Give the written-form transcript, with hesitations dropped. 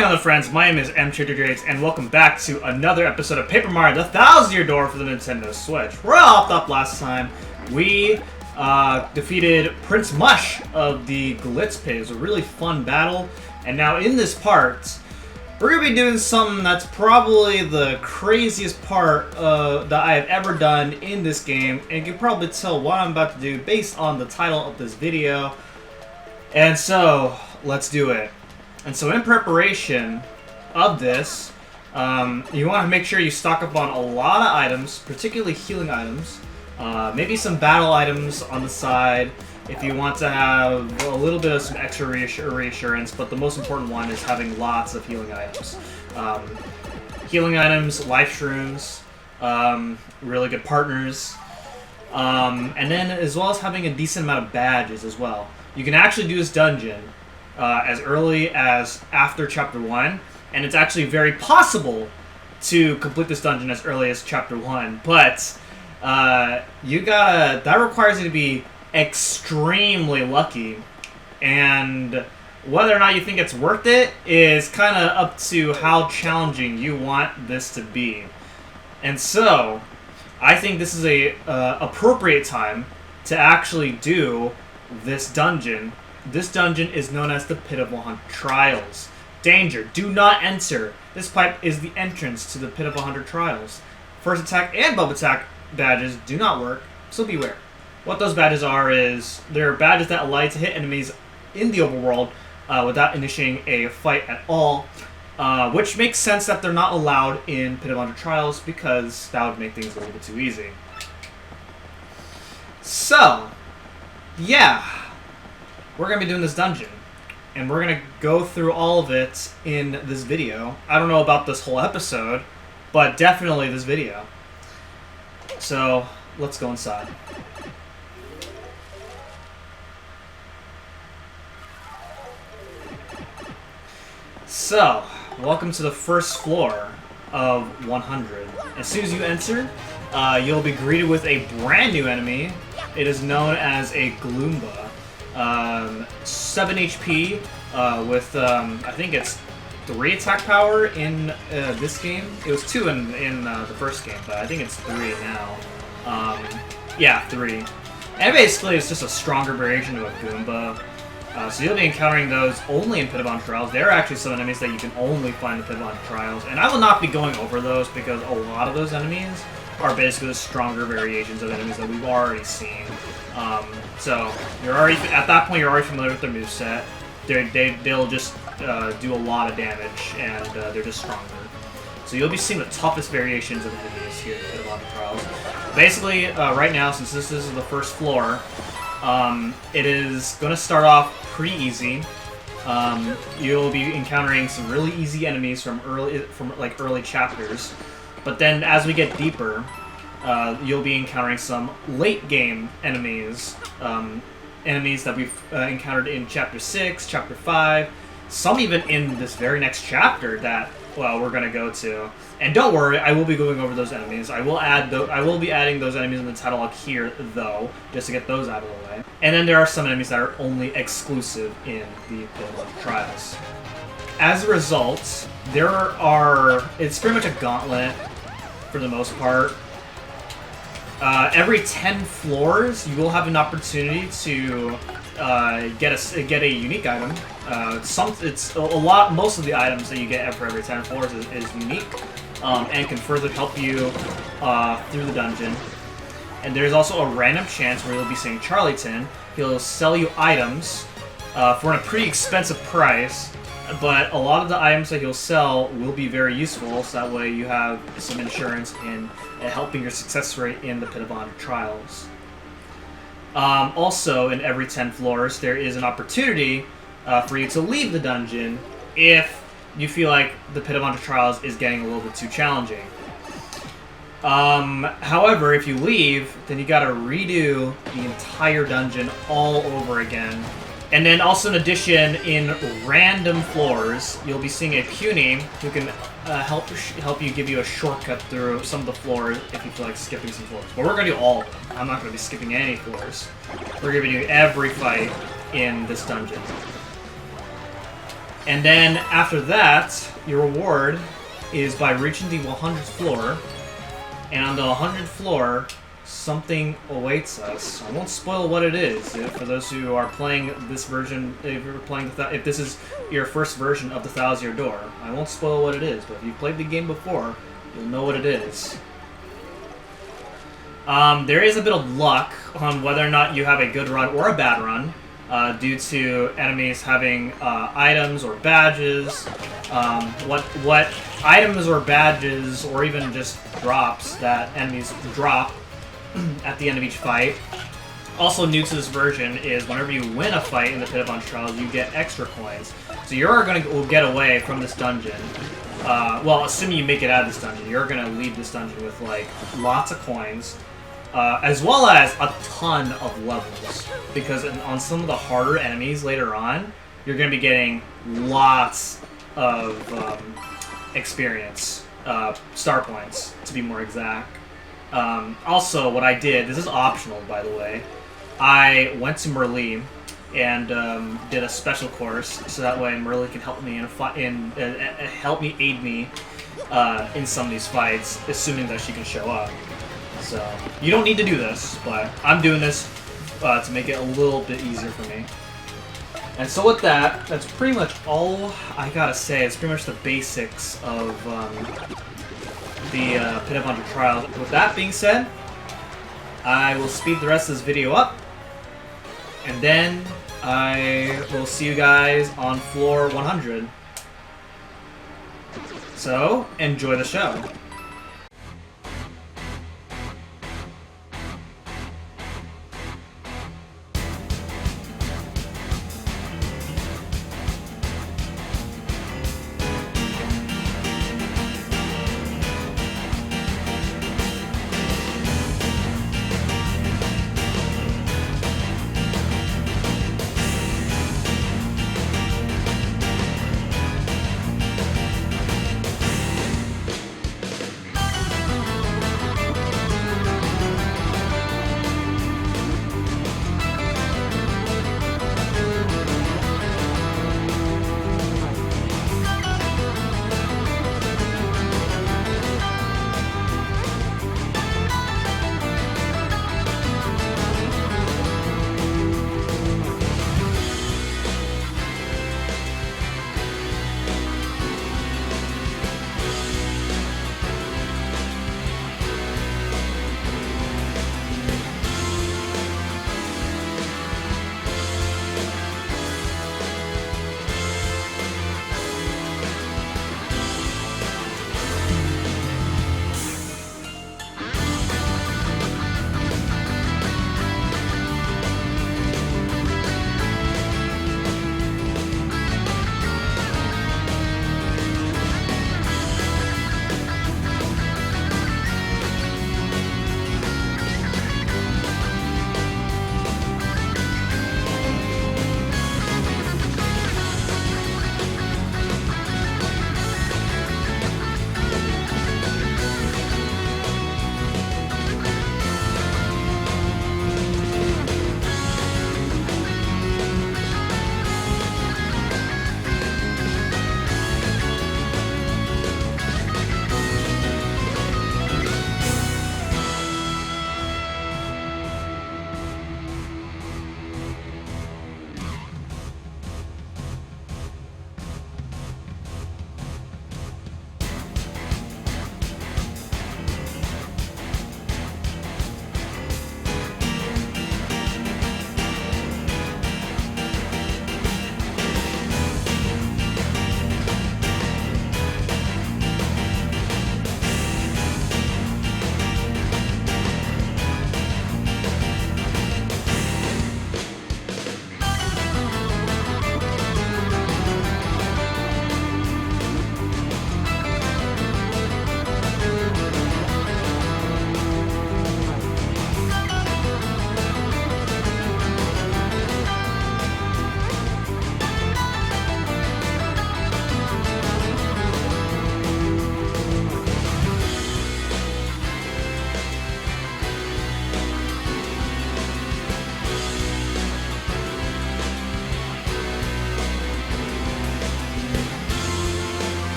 going on, friends? My name is M2Drades, and welcome back to another episode of Paper Mario: The Thousand-Year Door for the Nintendo Switch. We're all hopped up last time. We defeated Prince Mush of the Glitz Pit. It was a really fun battle, and now in this part, we're going to be doing something that's probably the craziest part that I have ever done in this game, and you can probably tell what I'm about to do based on the title of this video. And so, let's do it. And so in preparation of this, you want to make sure you stock up on a lot of items, particularly healing items, maybe some battle items on the side if you want to have a little bit of some extra reassurance, but the most important one is having lots of healing items. Healing items, life shrooms, really good partners, and then as well as having a decent amount of badges as well. You can actually do this dungeon as early as after Chapter 1, and it's actually very possible to complete this dungeon as early as Chapter 1, but that requires you to be extremely lucky, and whether or not you think it's worth it is kind of up to how challenging you want this to be. And so, I think this is a appropriate time to actually do this dungeon. This dungeon is known as the Pit of 100 Trials. Danger, do not enter. This pipe is the entrance to the Pit of 100 Trials. First attack and bub attack badges do not work, so beware. What those badges are is, they're badges that allow you to hit enemies in the overworld without initiating a fight at all, which makes sense that they're not allowed in Pit of 100 Trials because that would make things a little bit too easy. So, yeah, we're going to be doing this dungeon, and we're going to go through all of it in this video. I don't know about this whole episode, but definitely this video. So, let's go inside. So, welcome to the first floor of 100. As soon as you enter, you'll be greeted with a brand new enemy. It is known as a Gloomba. 7 HP with, I think it's 3 attack power in this game. It was 2 in the first game, but I think it's 3 now. Yeah, 3. And basically it's just a stronger variation of a Goomba. So you'll be encountering those only in Pit of 100 Trials. There are actually some enemies that you can only find in Pit of 100 Trials, and I will not be going over those because a lot of those enemies are basically the stronger variations of enemies that we've already seen. So you're already at that point. You're already familiar with their moveset. They'll just do a lot of damage, and they're just stronger. So you'll be seeing the toughest variations of enemies here in Pit of 100 Trials. Basically, right now, since this is the first floor, it is going to start off pretty easy. You'll be encountering some really easy enemies from early chapters, but then as we get deeper, you'll be encountering some late game enemies, enemies that we've encountered in Chapter 6, Chapter 5, some even in this very next chapter that, well, we're going to go to. And don't worry, I will be going over those enemies. I will be adding those enemies in the title here, though, just to get those out of the way. And then there are some enemies that are only exclusive in the Pit of 100 Trials. As a result, it's pretty much a gauntlet for the most part. Every 10 floors, you will have an opportunity to get a unique item. Most of the items that you get for every 10 floors is unique, and can further help you through the dungeon. And there's also a random chance where you'll be seeing Charlieton. He'll sell you items for a pretty expensive price, but a lot of the items that he'll sell will be very useful, so that way you have some insurance in helping your success rate in the Pit of 100 Trials. Also, in every 10 floors, there is an opportunity for you to leave the dungeon if you feel like the Pit of 100 Trials is getting a little bit too challenging. However, if you leave, then you gotta redo the entire dungeon all over again. And then also, in addition, in random floors, you'll be seeing a Puny who can help you, give you a shortcut through some of the floors if you feel like skipping some floors. But we're going to do all of them. I'm not going to be skipping any floors. We're going to do every fight in this dungeon. And then after that, your reward is by reaching the 100th floor. And on the 100th floor, something awaits us. I won't spoil what it is. For those who are playing this version, if this is your first version of the Thousand-Year Door, I won't spoil what it is. But if you've played the game before, you'll know what it is. There is a bit of luck on whether or not you have a good run or a bad run, due to enemies having items or badges. What items or badges, or even just drops that enemies drop at the end of each fight. Also new to this version is whenever you win a fight in the Pit of Undead Trials, you get extra coins. So you're going to get away from this dungeon. Well, assuming you make it out of this dungeon, you're going to leave this dungeon with like lots of coins. As well as a ton of levels, because on some of the harder enemies later on, you're going to be getting lots of experience, star points, to be more exact. Also, what I did, this is optional, by the way, I went to Merlee and did a special course, so that way Merlee can help me aid me in some of these fights, assuming that she can show up. So, you don't need to do this, but I'm doing this to make it a little bit easier for me. And so with that, that's pretty much all I gotta say. It's pretty much the basics of the Pit of Undead Trials. With that being said, I will speed the rest of this video up, and then I will see you guys on floor 100. So, enjoy the show.